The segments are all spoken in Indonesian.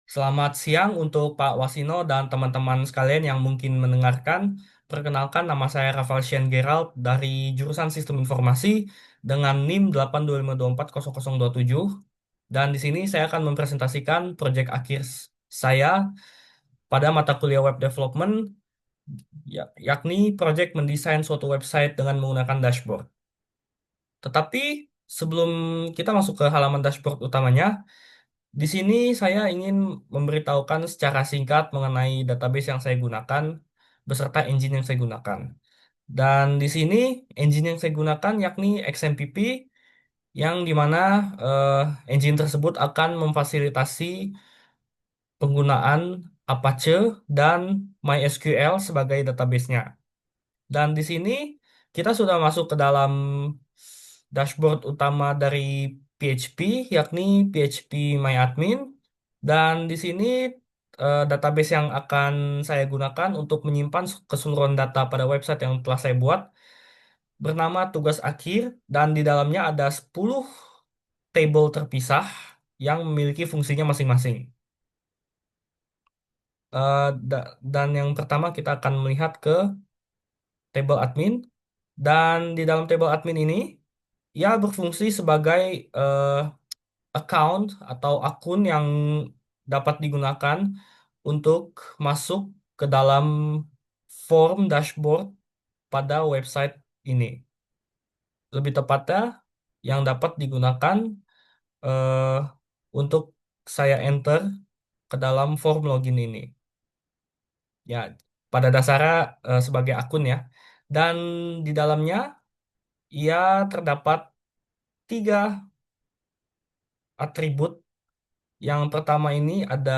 Selamat siang untuk Pak Wasino dan teman-teman sekalian yang mungkin mendengarkan. Perkenalkan, nama saya Rafael Sian Gerald dari jurusan Sistem Informasi dengan NIM 825240027. Dan di sini saya akan mempresentasikan proyek akhir saya pada mata kuliah Web Development, yakni proyek mendesain suatu website dengan menggunakan dashboard. Tetapi sebelum kita masuk ke halaman dashboard utamanya, di sini saya ingin memberitahukan secara singkat mengenai database yang saya gunakan beserta engine yang saya gunakan. Dan di sini engine yang saya gunakan yakni XMPP yang dimana engine tersebut akan memfasilitasi penggunaan Apache dan MySQL sebagai database-nya. Dan di sini kita sudah masuk ke dalam dashboard utama dari PHP, yakni PHP MyAdmin. Dan di sini database yang akan saya gunakan untuk menyimpan keseluruhan data pada website yang telah saya buat bernama tugas akhir dan di dalamnya ada 10 table terpisah yang memiliki fungsinya masing-masing. Dan yang pertama kita akan melihat ke table admin. Dan di dalam table admin ini, ia berfungsi sebagai eh, account atau akun yang dapat digunakan untuk masuk ke dalam form dashboard pada website ini. Lebih tepatnya, yang dapat digunakan eh, untuk saya enter ke dalam form login ini. Ya, pada dasarnya sebagai akun ya. Dan di dalamnya ia terdapat tiga atribut. Yang pertama ini ada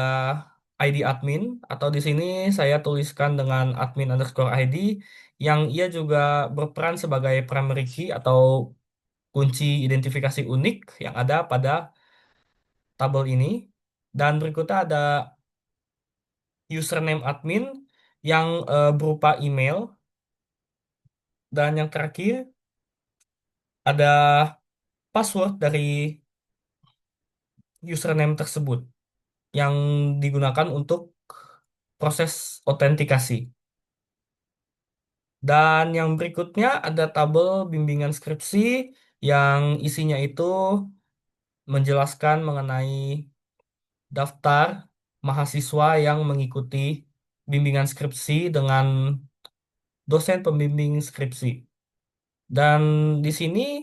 ID admin atau di sini saya tuliskan dengan admin_ID yang ia juga berperan sebagai primary key atau kunci identifikasi unik yang ada pada tabel ini. Dan berikutnya ada username admin yang berupa email dan yang terakhir ada password dari username tersebut yang digunakan untuk proses autentikasi. Dan yang berikutnya ada tabel bimbingan skripsi yang isinya itu menjelaskan mengenai daftar mahasiswa yang mengikuti bimbingan skripsi dengan dosen pembimbing skripsi. Dan di sini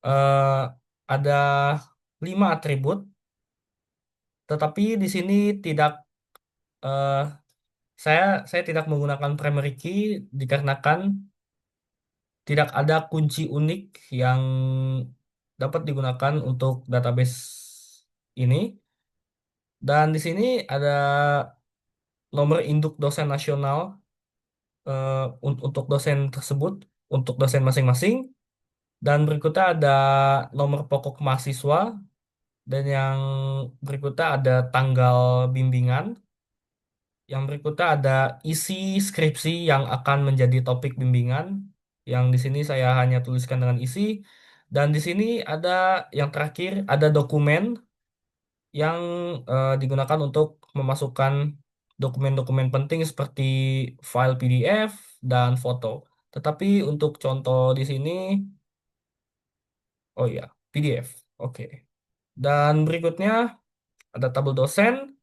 eh, ada 5 atribut, tetapi di sini tidak eh, saya tidak menggunakan primary key dikarenakan tidak ada kunci unik yang dapat digunakan untuk database ini. Dan di sini ada nomor induk dosen nasional untuk dosen tersebut, untuk dosen masing-masing. Dan berikutnya ada nomor pokok mahasiswa. Dan yang berikutnya ada tanggal bimbingan. Yang berikutnya ada isi skripsi yang akan menjadi topik bimbingan. Yang di sini saya hanya tuliskan dengan isi. Dan di sini ada yang terakhir ada dokumen yang digunakan untuk memasukkan dokumen-dokumen penting seperti file PDF dan foto. Tetapi untuk contoh di sini, oh ya, PDF. Oke. Dan berikutnya ada tabel dosen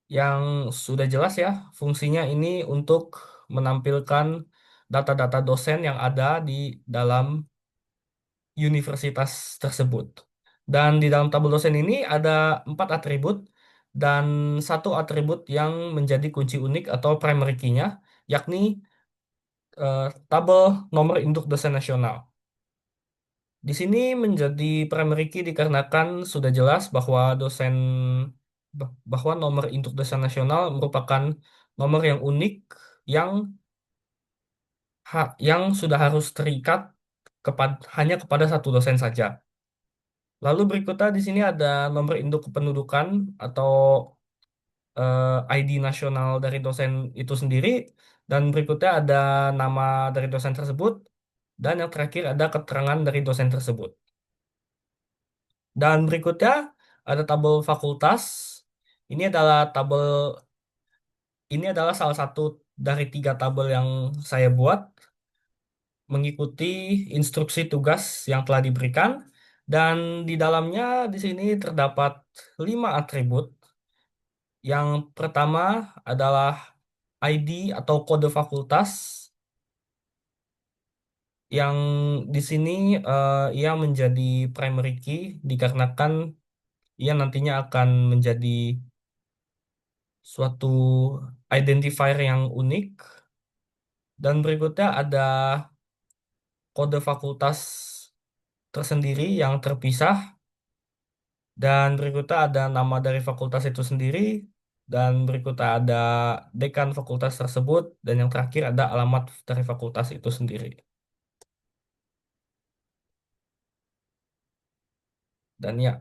yang sudah jelas ya, fungsinya ini untuk menampilkan data-data dosen yang ada di dalam universitas tersebut. Dan di dalam tabel dosen ini ada 4 atribut dan satu atribut yang menjadi kunci unik atau primary key-nya, yakni tabel nomor induk dosen nasional. Di sini menjadi primary key dikarenakan sudah jelas bahwa bahwa nomor induk dosen nasional merupakan nomor yang unik yang yang sudah harus terikat hanya kepada satu dosen saja. Lalu berikutnya di sini ada nomor induk kependudukan atau ID nasional dari dosen itu sendiri. Dan berikutnya ada nama dari dosen tersebut. Dan yang terakhir ada keterangan dari dosen tersebut. Dan berikutnya ada tabel fakultas Ini adalah tabel, ini adalah salah satu dari tiga tabel yang saya buat mengikuti instruksi tugas yang telah diberikan. Dan di dalamnya di sini terdapat 5 atribut. Yang pertama adalah ID atau kode fakultas yang di sini ia menjadi primary key dikarenakan ia nantinya akan menjadi suatu identifier yang unik. Dan berikutnya ada kode fakultas tersendiri yang terpisah. Dan berikutnya ada nama dari fakultas itu sendiri. Dan berikutnya ada dekan fakultas tersebut. Dan yang terakhir ada alamat dari fakultas itu sendiri. Dan ya,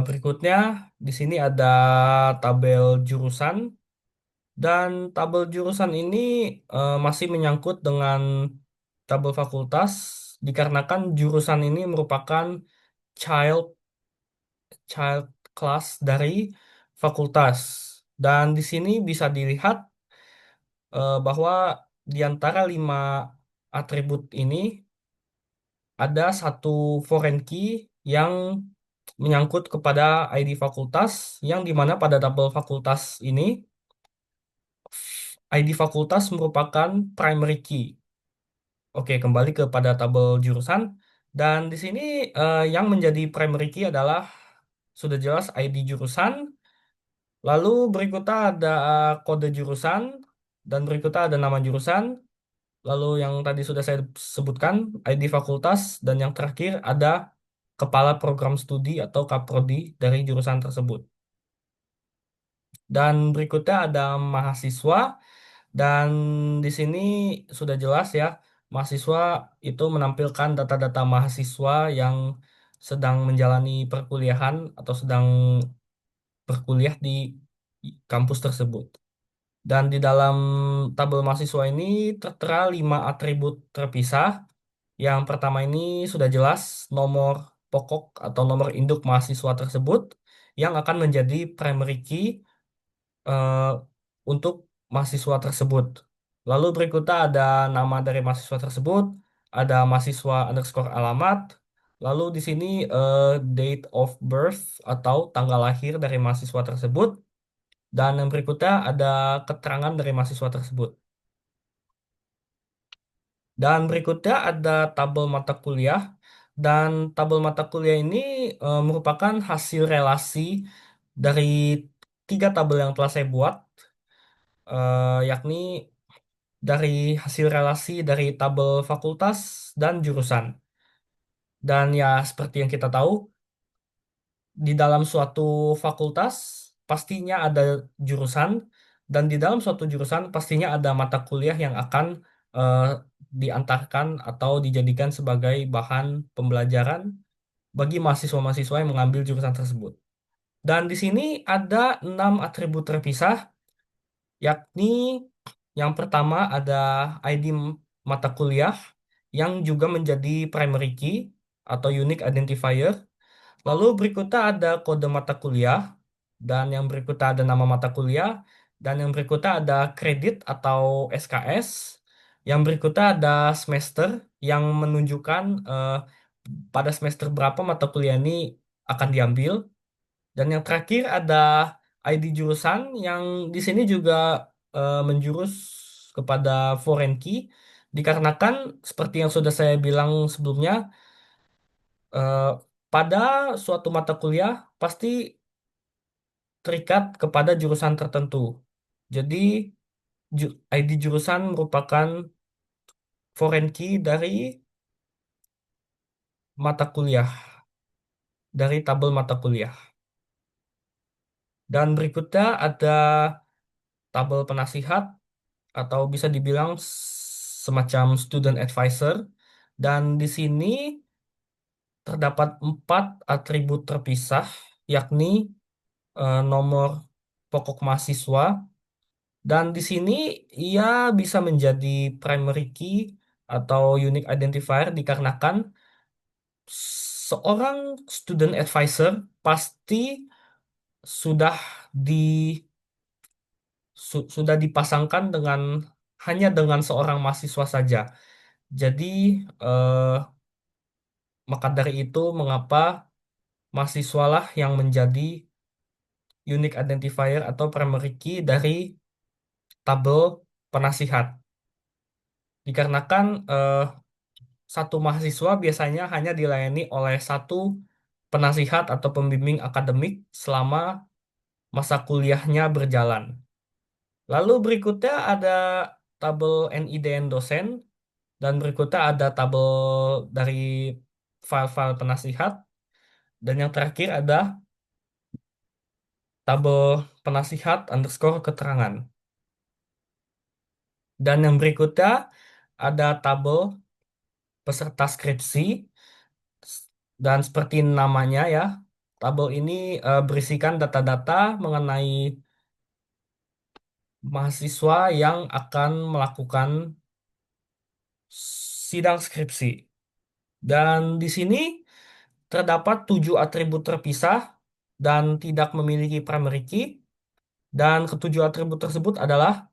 berikutnya di sini ada tabel jurusan. Dan tabel jurusan ini masih menyangkut dengan tabel fakultas. Dikarenakan jurusan ini merupakan child child class dari fakultas. Dan di sini bisa dilihat bahwa di antara 5 atribut ini ada satu foreign key yang menyangkut kepada ID fakultas, yang dimana pada tabel fakultas ini ID fakultas merupakan primary key. Oke, kembali kepada tabel jurusan. Dan di sini yang menjadi primary key adalah sudah jelas ID jurusan. Lalu berikutnya ada kode jurusan, dan berikutnya ada nama jurusan. Lalu yang tadi sudah saya sebutkan, ID fakultas, dan yang terakhir ada kepala program studi atau kaprodi dari jurusan tersebut. Dan berikutnya ada mahasiswa, dan di sini sudah jelas ya, mahasiswa itu menampilkan data-data mahasiswa yang sedang menjalani perkuliahan atau sedang berkuliah di kampus tersebut. Dan di dalam tabel mahasiswa ini tertera 5 atribut terpisah. Yang pertama ini sudah jelas nomor pokok atau nomor induk mahasiswa tersebut yang akan menjadi primary key eh, untuk mahasiswa tersebut. Lalu berikutnya ada nama dari mahasiswa tersebut, ada mahasiswa underscore alamat, lalu di sini date of birth atau tanggal lahir dari mahasiswa tersebut, dan yang berikutnya ada keterangan dari mahasiswa tersebut. Dan berikutnya ada tabel mata kuliah. Dan tabel mata kuliah ini merupakan hasil relasi dari tiga tabel yang telah saya buat, yakni dari hasil relasi dari tabel fakultas dan jurusan. Dan ya seperti yang kita tahu, di dalam suatu fakultas pastinya ada jurusan, dan di dalam suatu jurusan pastinya ada mata kuliah yang akan eh, diantarkan atau dijadikan sebagai bahan pembelajaran bagi mahasiswa-mahasiswa yang mengambil jurusan tersebut. Dan di sini ada 6 atribut terpisah, yakni yang pertama ada ID mata kuliah yang juga menjadi primary key atau unique identifier. Lalu berikutnya ada kode mata kuliah, dan yang berikutnya ada nama mata kuliah, dan yang berikutnya ada kredit atau SKS. Yang berikutnya ada semester yang menunjukkan pada semester berapa mata kuliah ini akan diambil. Dan yang terakhir ada ID jurusan yang di sini juga menjurus kepada foreign key, dikarenakan seperti yang sudah saya bilang sebelumnya, eh, pada suatu mata kuliah pasti terikat kepada jurusan tertentu. Jadi ID jurusan merupakan foreign key dari mata kuliah, dari tabel mata kuliah. Dan berikutnya ada tabel penasihat atau bisa dibilang semacam student advisor. Dan di sini terdapat 4 atribut terpisah, yakni nomor pokok mahasiswa. Dan di sini ia bisa menjadi primary key atau unique identifier dikarenakan seorang student advisor pasti sudah di sudah dipasangkan dengan hanya dengan seorang mahasiswa saja. Jadi eh, maka dari itu mengapa mahasiswalah yang menjadi unique identifier atau primary key dari tabel penasihat. Dikarenakan satu mahasiswa biasanya hanya dilayani oleh satu penasihat atau pembimbing akademik selama masa kuliahnya berjalan. Lalu berikutnya ada tabel NIDN dosen dan berikutnya ada tabel dari file-file penasihat dan yang terakhir ada tabel penasihat underscore keterangan. Dan yang berikutnya ada tabel peserta skripsi dan seperti namanya ya, tabel ini berisikan data-data mengenai mahasiswa yang akan melakukan sidang skripsi. Dan di sini terdapat 7 atribut terpisah dan tidak memiliki primary key. Dan ketujuh atribut tersebut adalah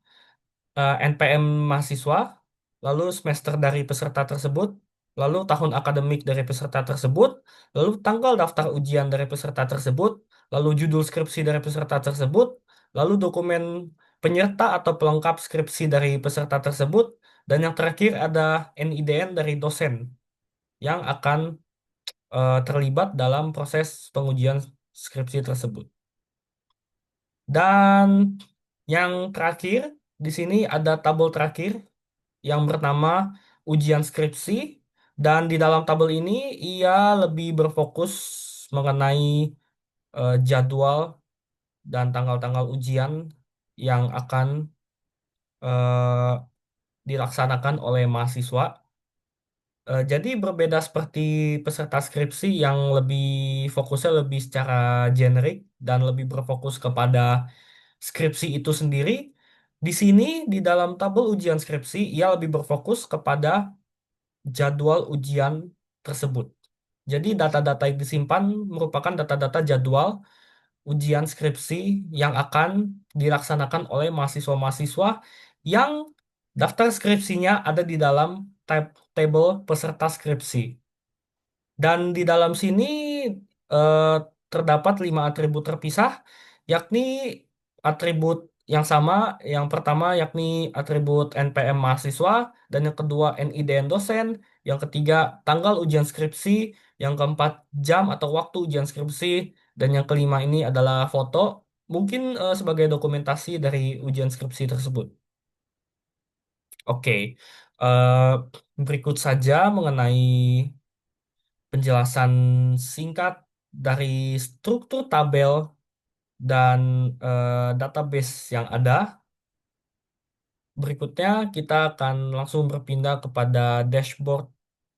NPM mahasiswa, lalu semester dari peserta tersebut, lalu tahun akademik dari peserta tersebut, lalu tanggal daftar ujian dari peserta tersebut, lalu judul skripsi dari peserta tersebut, lalu dokumen penyerta atau pelengkap skripsi dari peserta tersebut, dan yang terakhir ada NIDN dari dosen yang akan terlibat dalam proses pengujian skripsi tersebut. Dan yang terakhir, di sini ada tabel terakhir yang bernama ujian skripsi dan di dalam tabel ini ia lebih berfokus mengenai jadwal dan tanggal-tanggal ujian yang akan eh, dilaksanakan oleh mahasiswa. Jadi berbeda seperti peserta skripsi yang lebih fokusnya lebih secara generik dan lebih berfokus kepada skripsi itu sendiri. Di sini di dalam tabel ujian skripsi ia lebih berfokus kepada jadwal ujian tersebut. Jadi data-data yang disimpan merupakan data-data jadwal ujian skripsi yang akan dilaksanakan oleh mahasiswa-mahasiswa yang daftar skripsinya ada di dalam table peserta skripsi. Dan di dalam sini eh, terdapat 5 atribut terpisah, yakni atribut yang sama. Yang pertama yakni atribut NPM mahasiswa, dan yang kedua NIDN dosen, yang ketiga tanggal ujian skripsi, yang keempat jam atau waktu ujian skripsi, dan yang kelima ini adalah foto, mungkin sebagai dokumentasi dari ujian skripsi tersebut. Oke, eh, berikut saja mengenai penjelasan singkat dari struktur tabel dan database yang ada. Berikutnya kita akan langsung berpindah kepada dashboard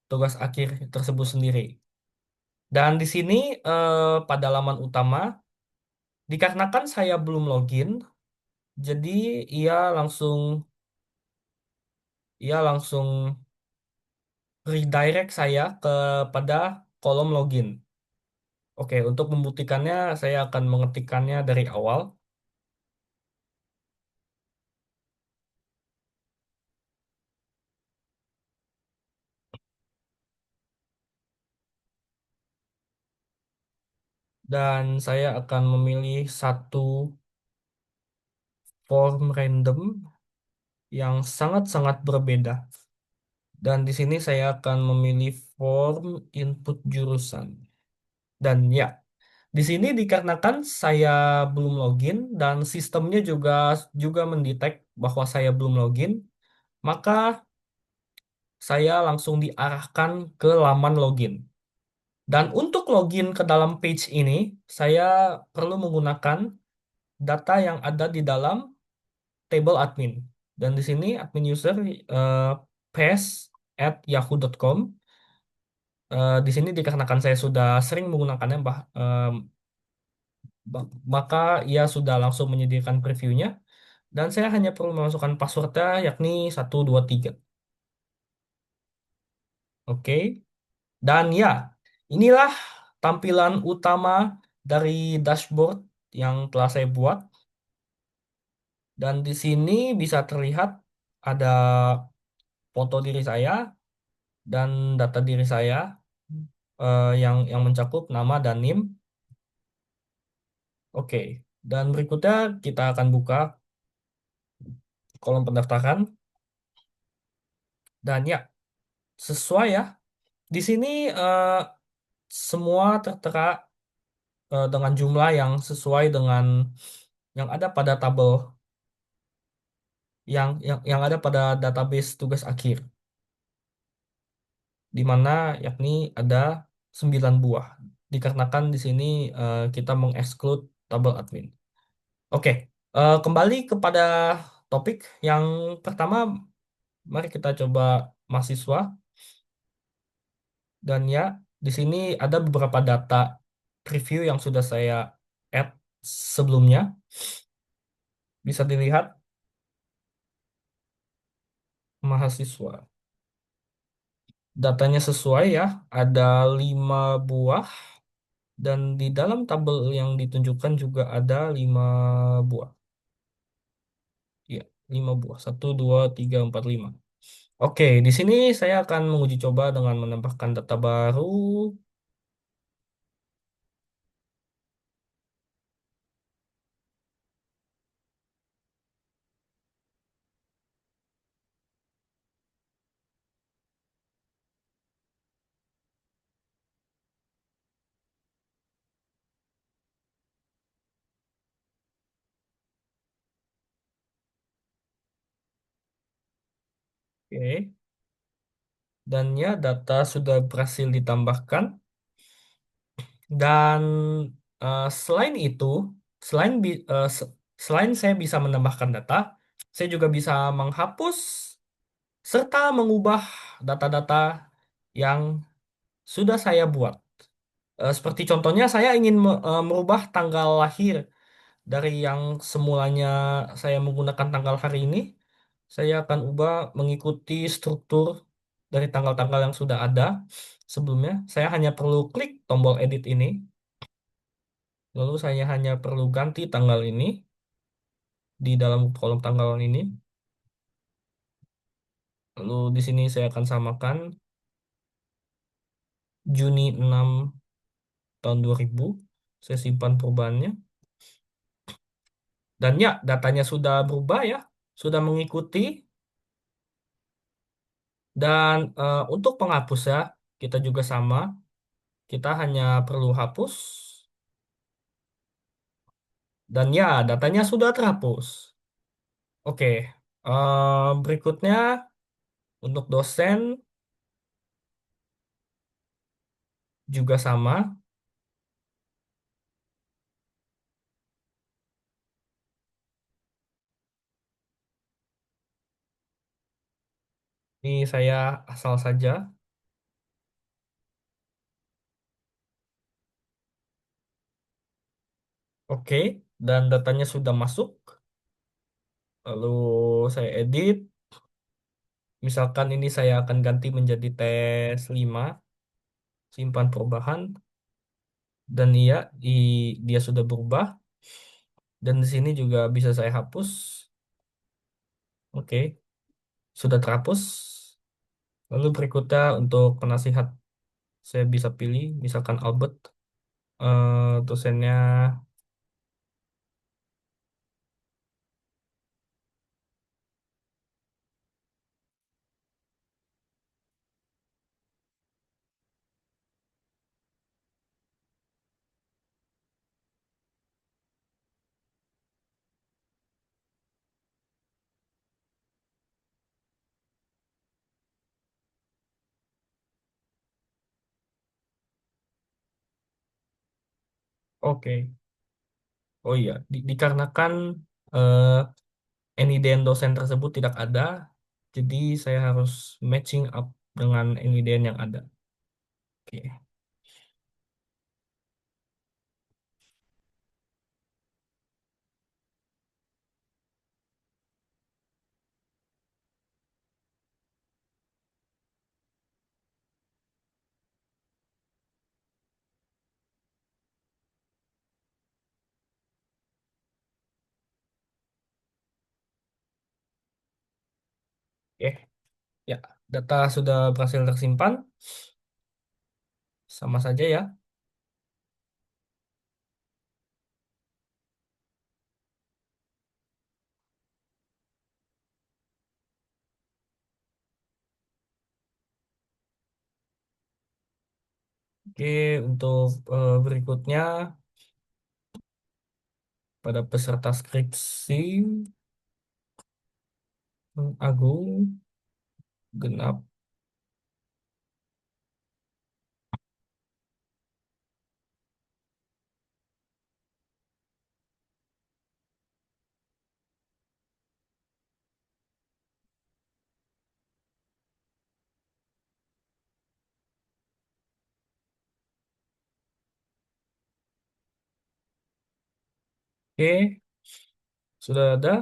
tugas akhir tersebut sendiri. Dan di sini pada laman utama, dikarenakan saya belum login, jadi ia langsung ia langsung redirect saya kepada kolom login. Oke, untuk membuktikannya saya akan mengetikkannya dari awal. Dan saya akan memilih satu form random yang sangat-sangat berbeda. Dan di sini saya akan memilih form input jurusan. Dan ya, di sini dikarenakan saya belum login dan sistemnya juga juga mendetek bahwa saya belum login, maka saya langsung diarahkan ke laman login. Dan untuk login ke dalam page ini, saya perlu menggunakan data yang ada di dalam table admin. Dan di sini admin user eh, paste@yahoo.com. Di sini dikarenakan saya sudah sering menggunakannya, maka ia sudah langsung menyediakan previewnya. Dan saya hanya perlu memasukkan passwordnya yakni 123. Oke. Dan ya, inilah tampilan utama dari dashboard yang telah saya buat. Dan di sini bisa terlihat ada foto diri saya dan data diri saya yang mencakup nama dan NIM. Oke, dan berikutnya kita akan buka kolom pendaftaran. Dan ya, sesuai ya. Di sini semua tertera dengan jumlah yang sesuai dengan yang ada pada tabel yang ada pada database tugas akhir, di mana yakni ada 9 buah. Dikarenakan di sini kita mengeksklut tabel admin. Oke, kembali kepada topik yang pertama, mari kita coba mahasiswa. Dan ya, di sini ada beberapa data preview yang sudah saya add sebelumnya. Bisa dilihat mahasiswa. Datanya sesuai ya, ada 5 buah. Dan di dalam tabel yang ditunjukkan juga ada 5 buah. Ya, 5 buah. Satu, dua, tiga, empat, lima. Oke, di sini saya akan menguji coba dengan menambahkan data baru. Oke, dan ya data sudah berhasil ditambahkan. Dan selain itu, selain saya bisa menambahkan data, saya juga bisa menghapus serta mengubah data-data yang sudah saya buat. Seperti contohnya, saya ingin merubah tanggal lahir dari yang semulanya saya menggunakan tanggal hari ini. Saya akan ubah mengikuti struktur dari tanggal-tanggal yang sudah ada sebelumnya. Saya hanya perlu klik tombol edit ini. Lalu saya hanya perlu ganti tanggal ini di dalam kolom tanggal ini. Lalu di sini saya akan samakan Juni 6 tahun 2000. Saya simpan perubahannya. Dan ya, datanya sudah berubah ya. Sudah mengikuti. Dan untuk penghapus ya, kita juga sama. Kita hanya perlu hapus. Dan ya, datanya sudah terhapus. Oke, berikutnya untuk dosen juga sama. Ini saya asal saja. Oke, dan datanya sudah masuk. Lalu saya edit. Misalkan ini saya akan ganti menjadi tes 5, simpan perubahan. Dan iya, dia sudah berubah. Dan di sini juga bisa saya hapus. Oke, sudah terhapus. Lalu berikutnya untuk penasihat, saya bisa pilih misalkan Albert. Dosennya, oke. Oh iya, dikarenakan eh, NIDN dosen tersebut tidak ada, jadi saya harus matching up dengan NIDN yang ada. Oke, Oke, ya, data sudah berhasil tersimpan, sama saja ya. Oke, untuk berikutnya pada peserta skripsi Agung genap. Oke, sudah ada.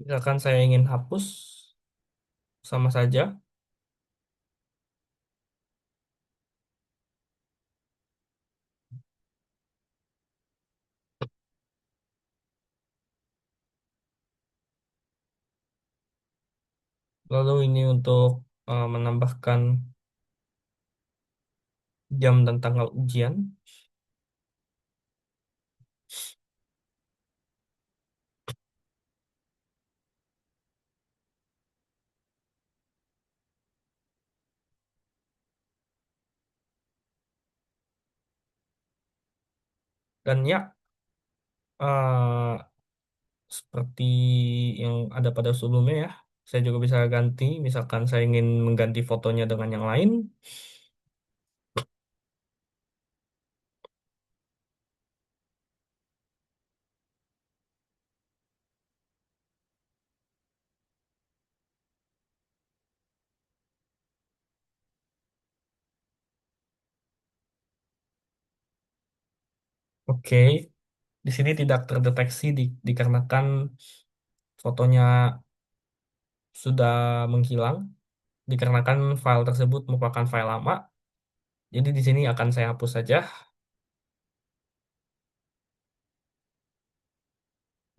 Misalkan saya ingin hapus, sama saja. Lalu ini untuk menambahkan jam dan tanggal ujian. Dan ya, eh, seperti yang ada pada sebelumnya ya, saya juga bisa ganti. Misalkan saya ingin mengganti fotonya dengan yang lain. Oke, di sini tidak terdeteksi dikarenakan fotonya sudah menghilang, dikarenakan file tersebut merupakan file lama. Jadi di sini akan saya hapus saja.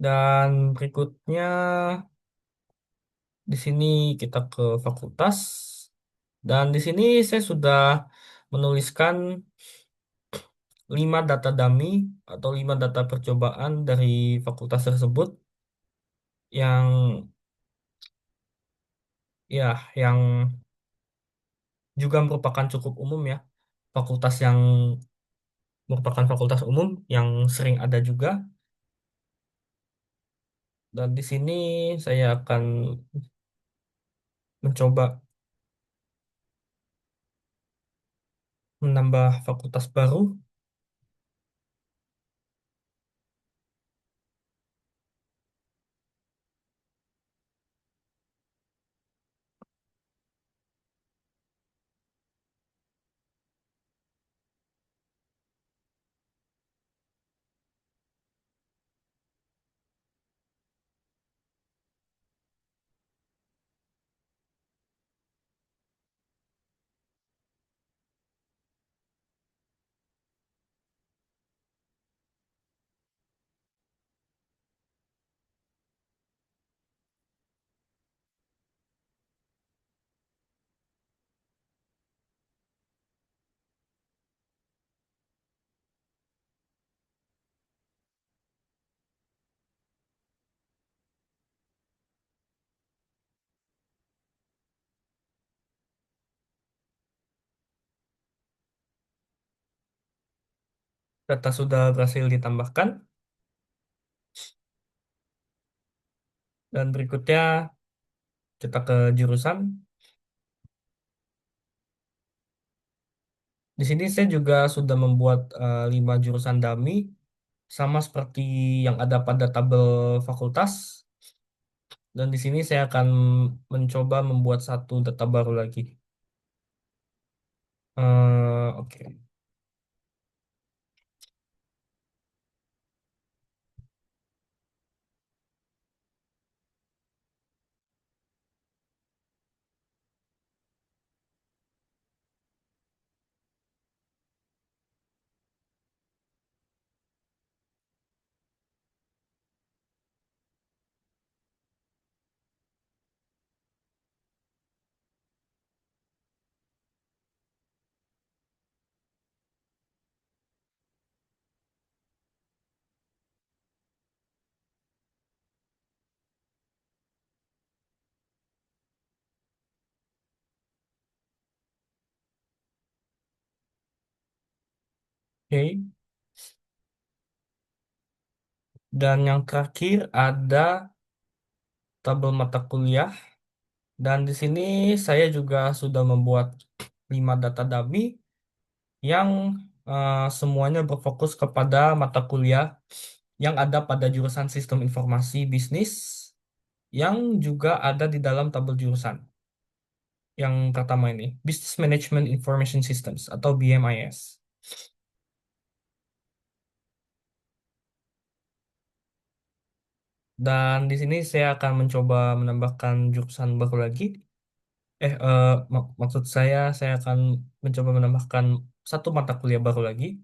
Dan berikutnya di sini kita ke fakultas. Dan di sini saya sudah menuliskan 5 data dummy atau 5 data percobaan dari fakultas tersebut yang yang juga merupakan cukup umum ya. Fakultas yang merupakan fakultas umum yang sering ada juga. Dan di sini saya akan mencoba menambah fakultas baru. Data sudah berhasil ditambahkan. Dan berikutnya kita ke jurusan. Di sini saya juga sudah membuat 5 jurusan dummy, sama seperti yang ada pada tabel fakultas. Dan di sini saya akan mencoba membuat satu data baru lagi. Oke. Oke. Dan yang terakhir ada tabel mata kuliah. Dan di sini saya juga sudah membuat 5 data dummy yang semuanya berfokus kepada mata kuliah yang ada pada jurusan Sistem Informasi Bisnis yang juga ada di dalam tabel jurusan. Yang pertama ini, Business Management Information Systems atau BMIS. Dan di sini saya akan mencoba menambahkan jurusan baru lagi. Maksud saya akan mencoba menambahkan satu mata kuliah baru lagi.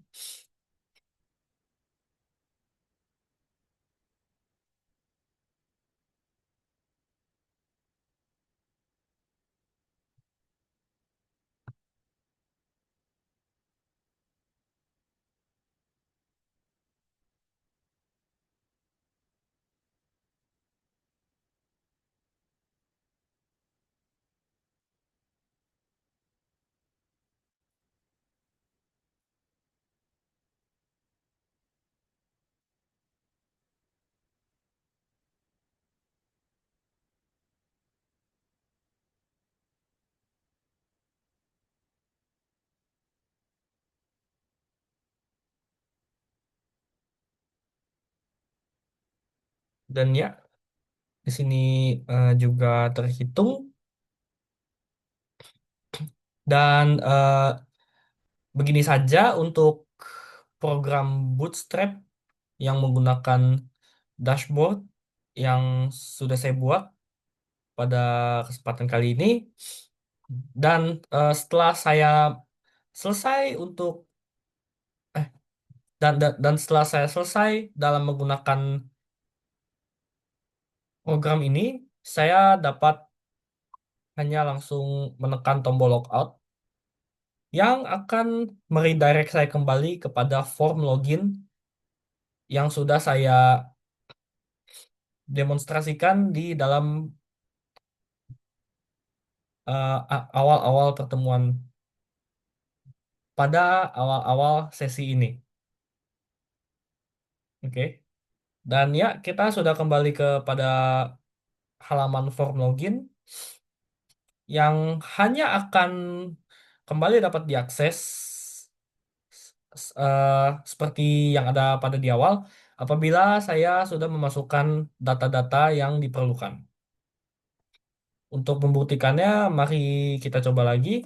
Dan ya, di sini juga terhitung. Dan begini saja untuk program Bootstrap yang menggunakan dashboard yang sudah saya buat pada kesempatan kali ini. Dan setelah saya selesai untuk eh dan setelah saya selesai dalam menggunakan program ini, saya dapat hanya langsung menekan tombol logout yang akan meredirect saya kembali kepada form login yang sudah saya demonstrasikan di dalam awal-awal pertemuan pada awal-awal sesi ini. Oke. Dan ya, kita sudah kembali kepada halaman form login yang hanya akan kembali dapat diakses seperti yang ada pada di awal apabila saya sudah memasukkan data-data yang diperlukan. Untuk membuktikannya, mari kita coba lagi.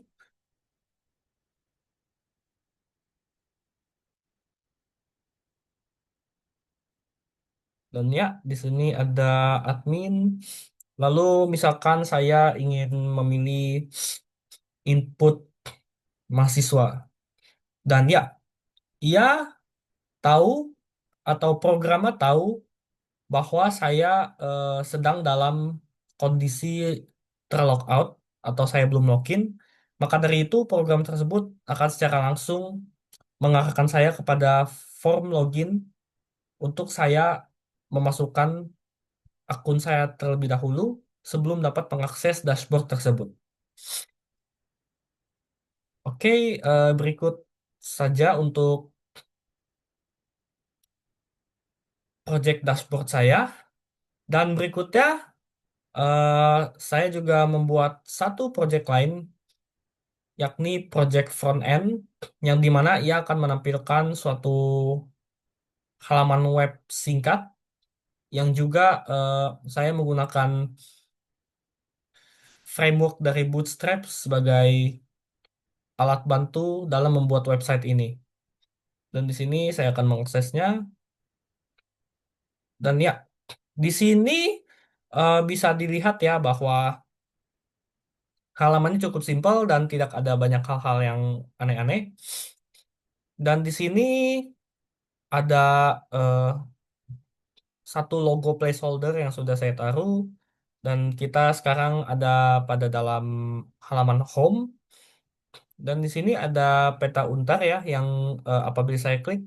Dan ya, di sini ada admin. Lalu misalkan saya ingin memilih input mahasiswa. Dan ya, ia tahu atau programnya tahu bahwa saya sedang dalam kondisi terlog out atau saya belum login. Maka dari itu program tersebut akan secara langsung mengarahkan saya kepada form login untuk saya memasukkan akun saya terlebih dahulu sebelum dapat mengakses dashboard tersebut. Oke, berikut saja untuk project dashboard saya. Dan berikutnya, eh, saya juga membuat satu project lain, yakni project front end, yang dimana ia akan menampilkan suatu halaman web singkat, yang juga saya menggunakan framework dari Bootstrap sebagai alat bantu dalam membuat website ini. Dan di sini saya akan mengaksesnya. Dan ya, di sini bisa dilihat ya bahwa halamannya cukup simpel dan tidak ada banyak hal-hal yang aneh-aneh. Dan di sini ada eh, satu logo placeholder yang sudah saya taruh. Dan kita sekarang ada pada dalam halaman home. Dan di sini ada peta untar ya yang apabila saya klik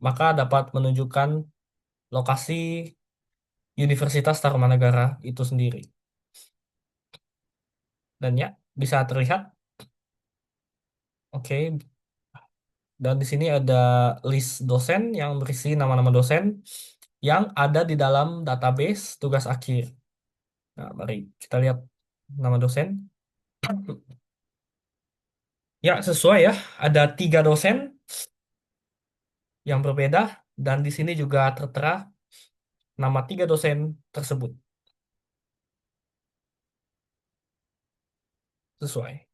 maka dapat menunjukkan lokasi Universitas Tarumanagara itu sendiri. Dan ya, bisa terlihat. Oke, dan di sini ada list dosen yang berisi nama-nama dosen yang ada di dalam database tugas akhir. Nah, mari kita lihat nama dosen. Ya, sesuai ya. Ada 3 dosen yang berbeda dan di sini juga tertera nama 3 dosen tersebut. Sesuai.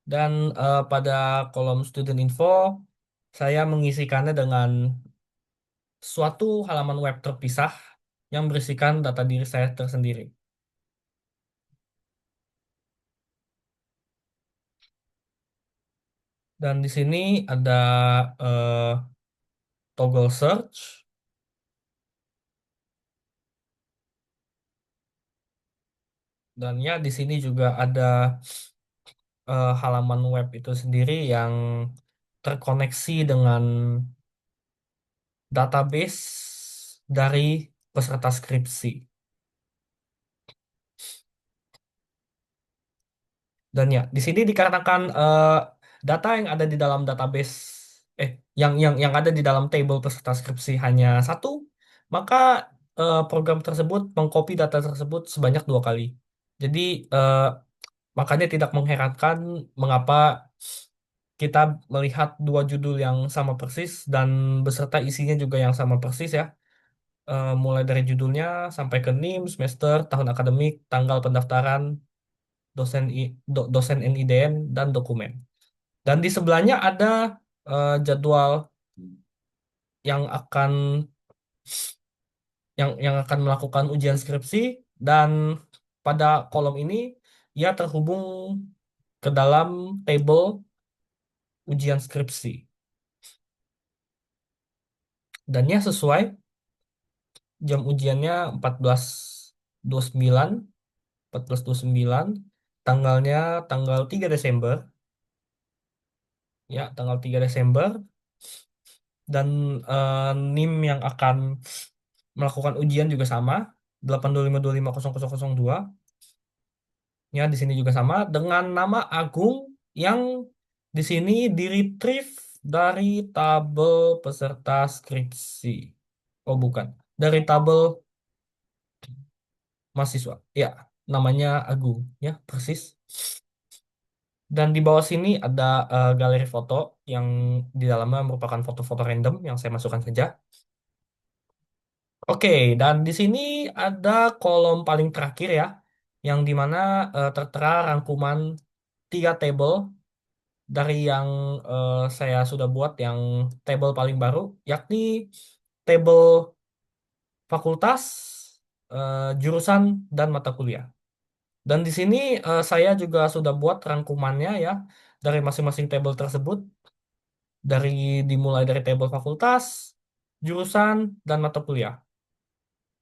Dan pada kolom student info, saya mengisikannya dengan suatu halaman web terpisah yang berisikan data diri saya tersendiri. Dan di sini ada eh, toggle search, dan ya di sini juga ada halaman web itu sendiri yang terkoneksi dengan database dari peserta skripsi. Dan ya, di sini dikarenakan data yang ada di dalam database, yang ada di dalam table peserta skripsi hanya satu, maka program tersebut mengcopy data tersebut sebanyak 2 kali. Jadi eh, makanya tidak mengherankan mengapa kita melihat 2 judul yang sama persis dan beserta isinya juga yang sama persis ya. Mulai dari judulnya sampai ke NIM, semester, tahun akademik, tanggal pendaftaran, dosen NIDN, dan dokumen. Dan di sebelahnya ada jadwal yang akan yang akan melakukan ujian skripsi dan pada kolom ini ia terhubung ke dalam table ujian skripsi. Dan ya sesuai jam ujiannya 14.29, 14.29, tanggalnya tanggal 3 Desember, ya tanggal 3 Desember, dan NIM yang akan melakukan ujian juga sama, 825250002. Ya, di sini juga sama dengan nama Agung yang di sini di-retrieve dari tabel peserta skripsi. Oh, bukan. Dari tabel mahasiswa. Ya, namanya Agung, ya, persis. Dan di bawah sini ada galeri foto yang di dalamnya merupakan foto-foto random yang saya masukkan saja. Oke, dan di sini ada kolom paling terakhir ya, yang dimana tertera rangkuman 3 tabel dari yang saya sudah buat yang tabel paling baru, yakni tabel fakultas, jurusan, dan mata kuliah. Dan di sini saya juga sudah buat rangkumannya ya dari masing-masing tabel tersebut, dari dimulai dari tabel fakultas, jurusan, dan mata kuliah.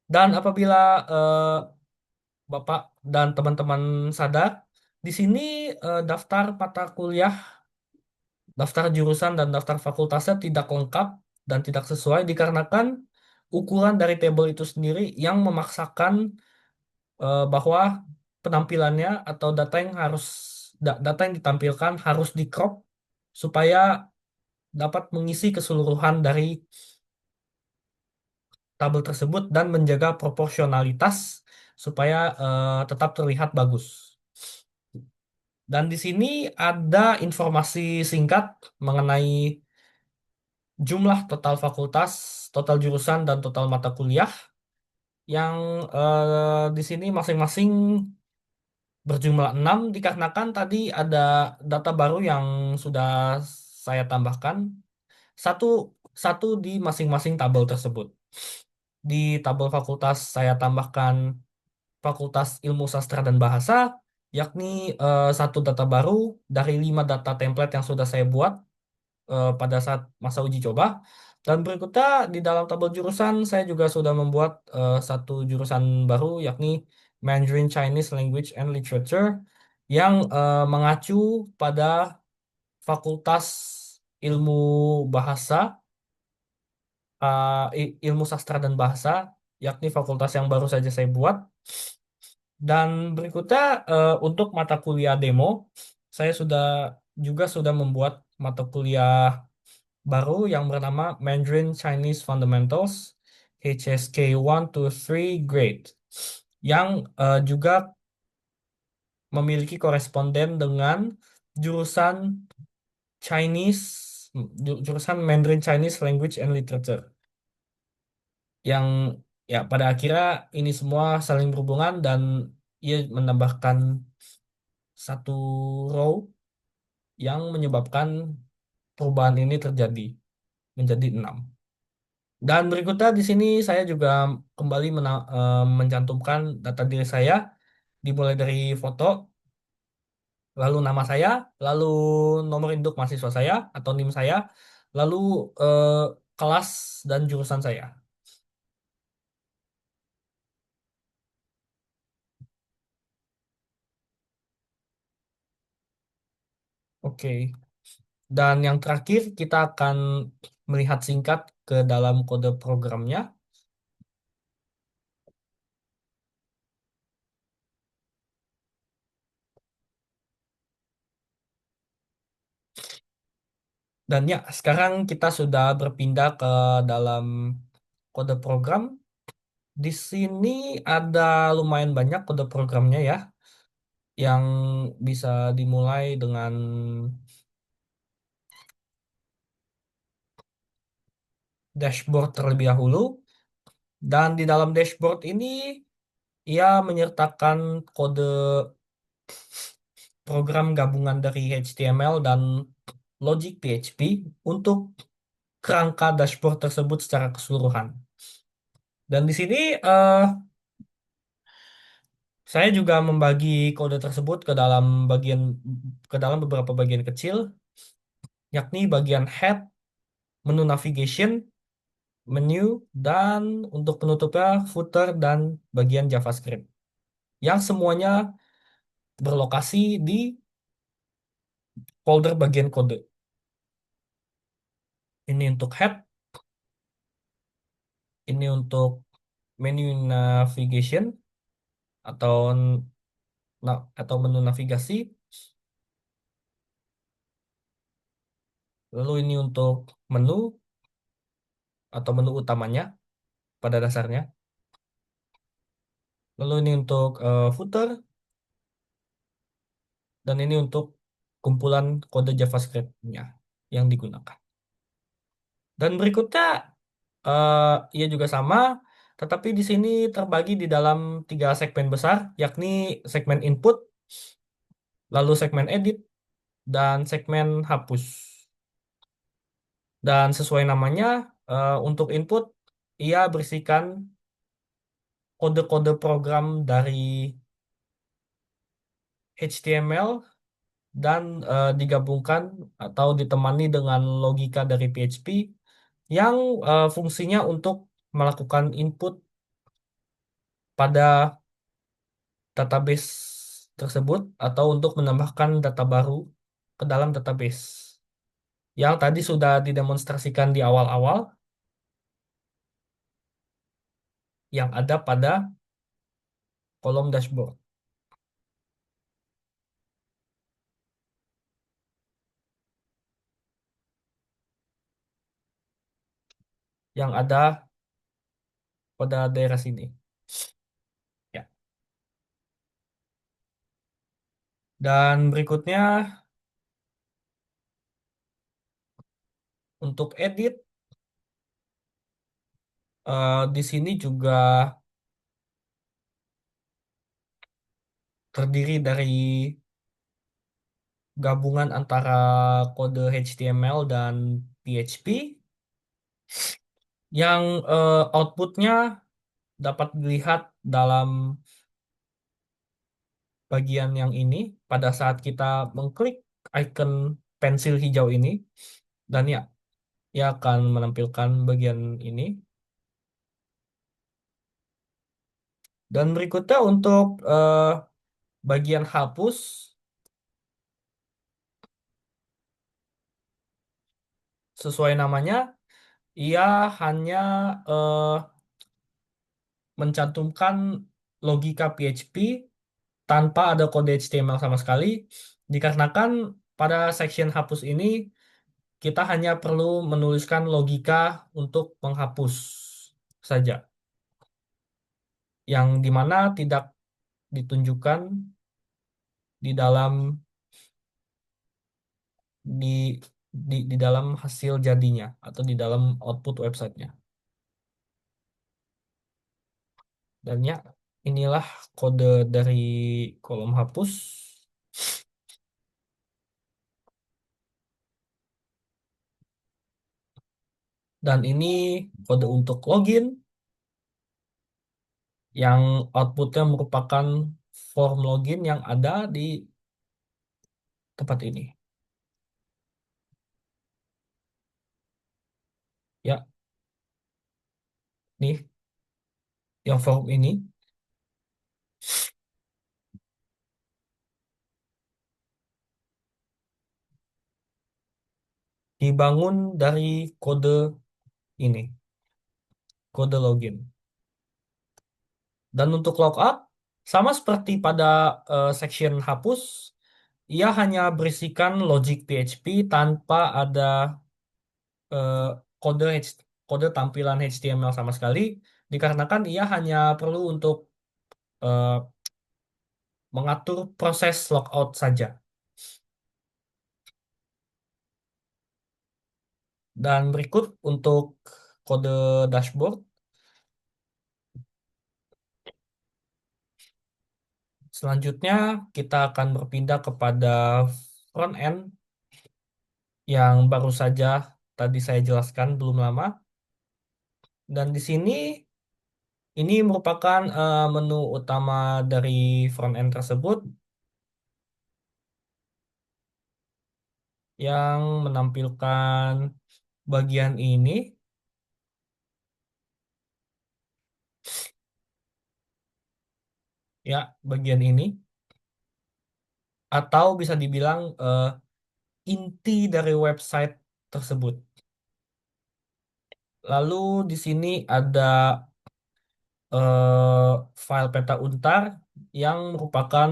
Dan apabila Bapak dan teman-teman sadar, di sini daftar mata kuliah, daftar jurusan, dan daftar fakultasnya tidak lengkap dan tidak sesuai dikarenakan ukuran dari tabel itu sendiri yang memaksakan bahwa penampilannya atau data yang ditampilkan harus di crop supaya dapat mengisi keseluruhan dari tabel tersebut dan menjaga proporsionalitas supaya tetap terlihat bagus. Dan di sini ada informasi singkat mengenai jumlah total fakultas, total jurusan, dan total mata kuliah yang di sini masing-masing berjumlah 6 dikarenakan tadi ada data baru yang sudah saya tambahkan satu satu di masing-masing tabel tersebut. Di tabel fakultas saya tambahkan Fakultas Ilmu Sastra dan Bahasa, yakni satu data baru dari 5 data template yang sudah saya buat pada saat masa uji coba. Dan berikutnya di dalam tabel jurusan saya juga sudah membuat satu jurusan baru yakni Mandarin Chinese Language and Literature yang mengacu pada Fakultas Ilmu Bahasa, Ilmu Sastra dan Bahasa, yakni fakultas yang baru saja saya buat. Dan berikutnya untuk mata kuliah demo, saya sudah membuat mata kuliah baru yang bernama Mandarin Chinese Fundamentals HSK 1 to 3 Grade yang juga memiliki koresponden dengan jurusan jurusan Mandarin Chinese Language and Literature yang ya pada akhirnya ini semua saling berhubungan dan ia menambahkan satu row yang menyebabkan perubahan ini terjadi menjadi 6. Dan berikutnya di sini saya juga kembali mencantumkan data diri saya, dimulai dari foto, lalu nama saya, lalu nomor induk mahasiswa saya atau NIM saya, lalu eh, kelas dan jurusan saya. Oke. Dan yang terakhir kita akan melihat singkat ke dalam kode programnya. Dan ya, sekarang kita sudah berpindah ke dalam kode program. Di sini ada lumayan banyak kode programnya ya, yang bisa dimulai dengan dashboard terlebih dahulu. Dan di dalam dashboard ini, ia menyertakan kode program gabungan dari HTML dan logic PHP untuk kerangka dashboard tersebut secara keseluruhan. Dan di sini saya juga membagi kode tersebut ke dalam beberapa bagian kecil, yakni bagian head, menu navigation, menu, dan untuk penutupnya footer dan bagian JavaScript. Yang semuanya berlokasi di folder bagian kode. Ini untuk head, ini untuk menu navigation atau atau menu navigasi. Lalu ini untuk menu atau menu utamanya pada dasarnya. Lalu ini untuk footer dan ini untuk kumpulan kode JavaScript-nya yang digunakan. Dan berikutnya eh ia juga sama, tetapi di sini terbagi di dalam 3 segmen besar, yakni segmen input, lalu segmen edit, dan segmen hapus. Dan sesuai namanya, untuk input ia berisikan kode-kode program dari HTML dan digabungkan atau ditemani dengan logika dari PHP yang fungsinya untuk melakukan input pada database tersebut atau untuk menambahkan data baru ke dalam database yang tadi sudah didemonstrasikan di awal-awal yang ada pada kolom dashboard yang ada pada daerah sini. Ya. Dan berikutnya untuk edit, di sini juga terdiri dari gabungan antara kode HTML dan PHP yang outputnya dapat dilihat dalam bagian yang ini pada saat kita mengklik icon pensil hijau ini dan ya, ia akan menampilkan bagian ini. Dan berikutnya untuk bagian hapus, sesuai namanya, ia hanya eh, mencantumkan logika PHP tanpa ada kode HTML sama sekali, dikarenakan pada section hapus ini kita hanya perlu menuliskan logika untuk menghapus saja, yang dimana tidak ditunjukkan di dalam di di dalam hasil jadinya atau di dalam output websitenya. Dan ya, inilah kode dari kolom hapus. Dan ini kode untuk login yang outputnya merupakan form login yang ada di tempat ini. Ya, nih yang form ini dibangun dari kode ini, kode login. Dan untuk logout, sama seperti pada section hapus, ia hanya berisikan logic PHP tanpa ada eh, kode kode tampilan HTML sama sekali, dikarenakan ia hanya perlu untuk eh, mengatur proses logout saja. Dan berikut untuk kode dashboard. Selanjutnya, kita akan berpindah kepada front end yang baru saja tadi saya jelaskan belum lama. Dan di sini ini merupakan menu utama dari front end tersebut yang menampilkan bagian ini, ya, bagian ini, atau bisa dibilang inti dari website tersebut. Lalu di sini ada file peta untar yang merupakan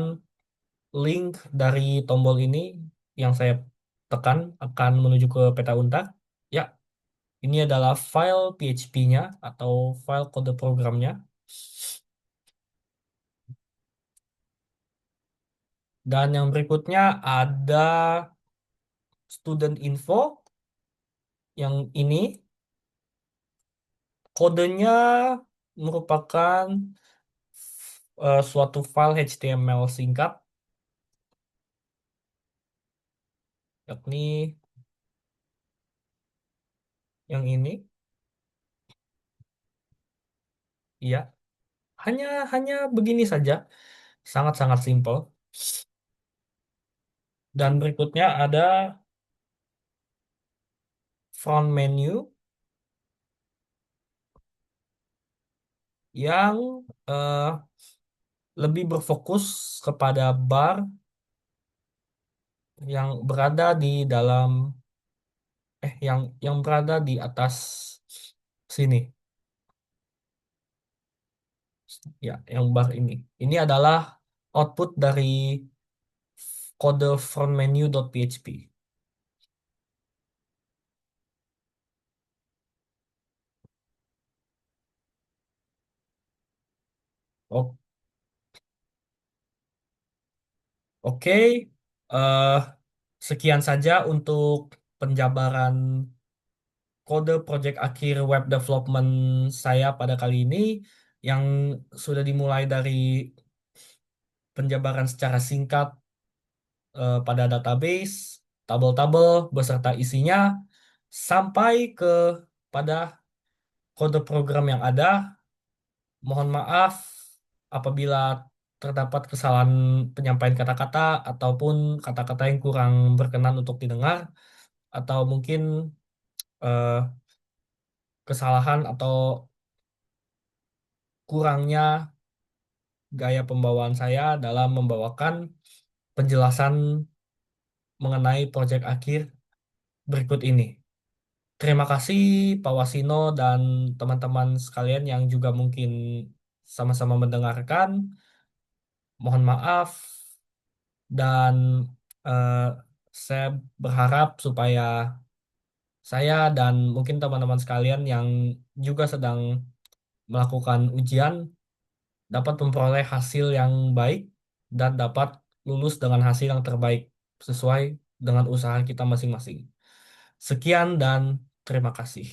link dari tombol ini yang saya tekan akan menuju ke peta untar. Ya, ini adalah file PHP-nya atau file kode programnya. Dan yang berikutnya ada student info yang ini kodenya merupakan suatu file HTML singkat, yakni yang ini. Ya, hanya hanya begini saja, sangat-sangat simpel. Dan berikutnya ada front menu yang eh, lebih berfokus kepada bar yang berada di dalam yang berada di atas sini. Ya, yang bar ini. Ini adalah output dari kode frontmenu.php. O- Oke, eh, sekian saja untuk penjabaran kode project akhir web development saya pada kali ini yang sudah dimulai dari penjabaran secara singkat pada database, tabel-tabel beserta isinya sampai ke pada kode program yang ada. Mohon maaf apabila terdapat kesalahan penyampaian kata-kata ataupun kata-kata yang kurang berkenan untuk didengar atau mungkin eh, kesalahan atau kurangnya gaya pembawaan saya dalam membawakan penjelasan mengenai proyek akhir berikut ini. Terima kasih Pak Wasino dan teman-teman sekalian yang juga mungkin sama-sama mendengarkan. Mohon maaf dan eh, saya berharap supaya saya dan mungkin teman-teman sekalian yang juga sedang melakukan ujian dapat memperoleh hasil yang baik dan dapat lulus dengan hasil yang terbaik sesuai dengan usaha kita masing-masing. Sekian dan terima kasih.